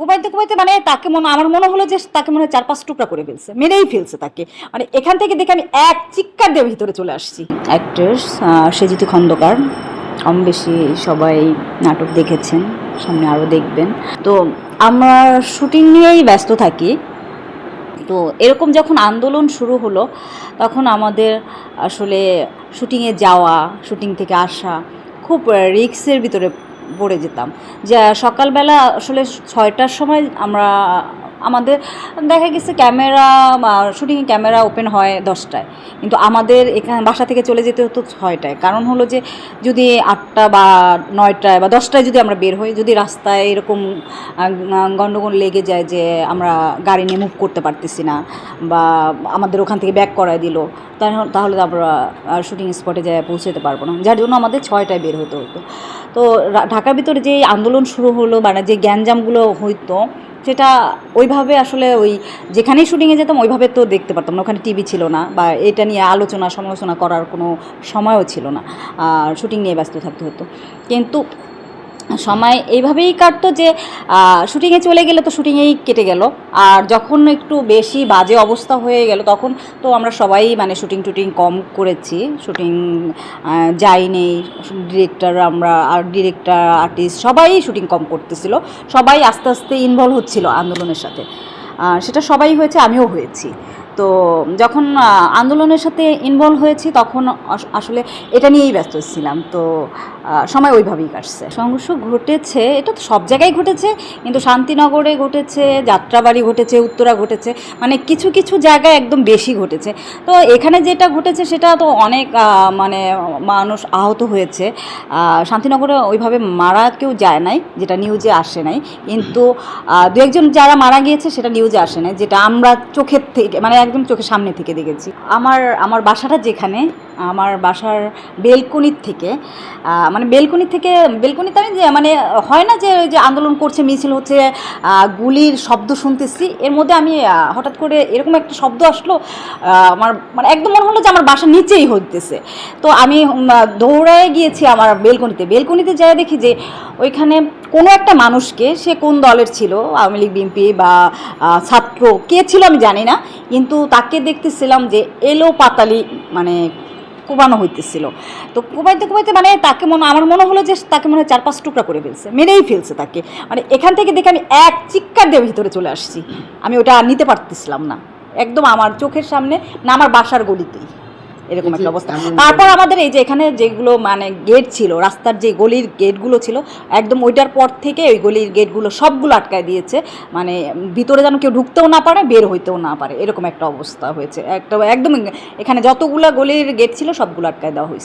কোপাইতে কোপাইতে মানে তাকে আমার মনে হলো যে তাকে মনে হয় 4-5 টুকরা করে ফেলছে, মেরেই ফেলছে তাকে। মানে এখান থেকে দেখে আমি এক চিৎকার দিয়ে ভিতরে চলে আসছি। অ্যাক্ট্রেস সেজিতি খন্দকার, কম বেশি সবাই নাটক দেখেছেন, সামনে আরও দেখবেন। তো আমরা শুটিং নিয়েই ব্যস্ত থাকি। তো এরকম যখন আন্দোলন শুরু হলো তখন আমাদের আসলে শুটিংয়ে যাওয়া, শুটিং থেকে আসা খুব রিস্কের ভিতরে পড়ে যেতাম। যে সকালবেলা আসলে 6টার সময় আমাদের দেখা গেছে ক্যামেরা, শুটিংয়ে ক্যামেরা ওপেন হয় 10টায়, কিন্তু আমাদের এখানে বাসা থেকে চলে যেতে হতো 6টায়। কারণ হলো যে যদি 8টা বা 9টায় বা 10টায় যদি আমরা বের হই, যদি রাস্তায় এরকম গণ্ডগোল লেগে যায় যে আমরা গাড়ি নিয়ে মুভ করতে পারতেছি না বা আমাদের ওখান থেকে ব্যাক করায় দিল, তাহলে আমরা শুটিং স্পটে যায় পৌঁছতে পারবো না, যার জন্য আমাদের 6টায় বের হতে হতো। তো ঢাকার ভিতরে যে আন্দোলন শুরু হলো, মানে যে গ্যাঞ্জামগুলো হইতো, সেটা ওইভাবে আসলে যেখানেই শুটিংয়ে যেতাম ওইভাবে তো দেখতে পারতাম না। ওখানে টিভি ছিল না বা এটা নিয়ে আলোচনা সমালোচনা করার কোনো সময়ও ছিল না, শুটিং নিয়ে ব্যস্ত থাকতে হতো। কিন্তু সময় এইভাবেই কাটতো যে শুটিংয়ে চলে গেলে তো শুটিংয়েই কেটে গেল। আর যখন একটু বেশি বাজে অবস্থা হয়ে গেল তখন তো আমরা সবাই মানে শুটিং কম করেছি, শুটিং যাইনি। ডিরেক্টর আর্টিস্ট সবাই শুটিং কম করতেছিল, সবাই আস্তে আস্তে ইনভলভ হচ্ছিল আন্দোলনের সাথে। সেটা সবাই হয়েছে, আমিও হয়েছি। তো যখন আন্দোলনের সাথে ইনভলভ হয়েছি তখন আসলে এটা নিয়েই ব্যস্ত ছিলাম। তো সময় ওইভাবেই কাটছে। সংঘর্ষ ঘটেছে, এটা তো সব জায়গায় ঘটেছে, কিন্তু শান্তিনগরে ঘটেছে, যাত্রাবাড়ি ঘটেছে, উত্তরা ঘটেছে, মানে কিছু কিছু জায়গায় একদম বেশি ঘটেছে। তো এখানে যেটা ঘটেছে সেটা তো অনেক মানে মানুষ আহত হয়েছে। শান্তিনগরে ওইভাবে মারা কেউ যায় নাই, যেটা নিউজে আসে নাই, কিন্তু দু একজন যারা মারা গিয়েছে সেটা নিউজে আসে নাই, যেটা আমরা চোখের থেকে মানে একদম চোখের সামনে থেকে দেখেছি। আমার বাসাটা যেখানে, আমার বাসার বেলকনির থেকে মানে বেলকনিতে আমি যে মানে হয় না যে ওই যে আন্দোলন করছে, মিছিল হচ্ছে, গুলির শব্দ শুনতেছি, এর মধ্যে আমি হঠাৎ করে এরকম একটা শব্দ আসলো, আমার মানে একদম মনে হলো যে আমার বাসার নিচেই হইতেছে। তো আমি দৌড়ায় গিয়েছি আমার বেলকনিতে যাই, দেখি যে ওইখানে কোনো একটা মানুষকে, সে কোন দলের ছিল, আওয়ামী লীগ, বিএনপি বা ছাত্র কে ছিল আমি জানি না, কিন্তু তাকে দেখতেছিলাম যে এলো পাতালি মানে কোবানো হইতেছিল। তো কোবাইতে কোবাইতে মানে তাকে আমার মনে হলো যে তাকে মনে হয় 4-5 টুকরা করে ফেলছে, মেরেই ফেলছে তাকে। মানে এখান থেকে দেখে আমি এক চিৎকার দিয়ে ভিতরে চলে আসছি। আমি ওটা নিতে পারতেছিলাম না, একদম আমার চোখের সামনে না, আমার বাসার গলিতেই এরকম একটা অবস্থা। তারপর আমাদের এই যে এখানে যেগুলো মানে গেট ছিল, রাস্তার যে গলির গেটগুলো ছিল, একদম ওইটার পর থেকে ওই গলির গেটগুলো সবগুলো আটকায় দিয়েছে, মানে ভিতরে যেন কেউ ঢুকতেও না পারে, বের হইতেও না পারে, এরকম একটা অবস্থা হয়েছে। একদম এখানে যতগুলো গলির গেট ছিল সবগুলো আটকায় দেওয়া হয়েছে।